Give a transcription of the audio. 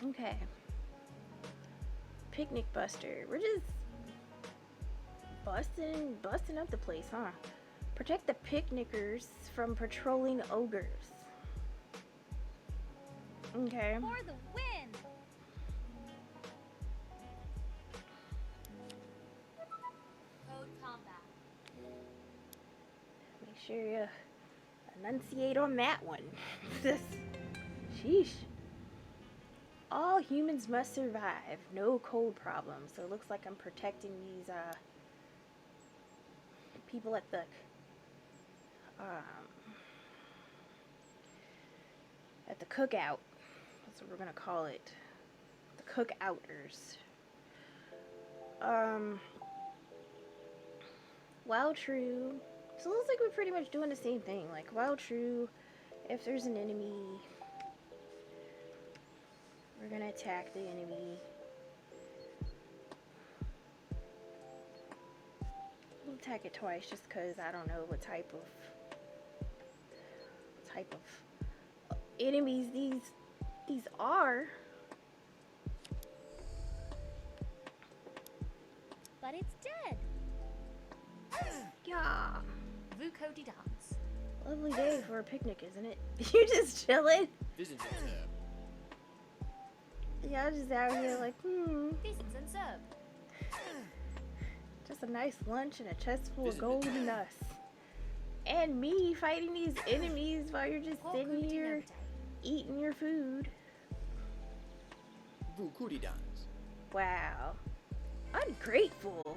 Okay. Picnic Buster. We're just busting up the place, huh? Protect the picnickers from patrolling ogres. Okay. For the win! CodeCombat. Make sure you enunciate on that one. Sheesh. All humans must survive. No cold problems. So it looks like I'm protecting these people at the cookout. That's what we're gonna call it. The cookouters. While true. So it looks like we're pretty much doing the same thing. Like while true, if there's an enemy, we're gonna attack the enemy. We'll attack it twice just because I don't know what type of enemies these are. But it's dead. Yeah. Vu Cody dance. Lovely day for a picnic, isn't it? You just chilling? Yeah, I'm just out here like, Decent and served. just a nice lunch and a chest full of golden nuts. And me fighting these enemies while you're just sitting here eating your food. Wow. Ungrateful.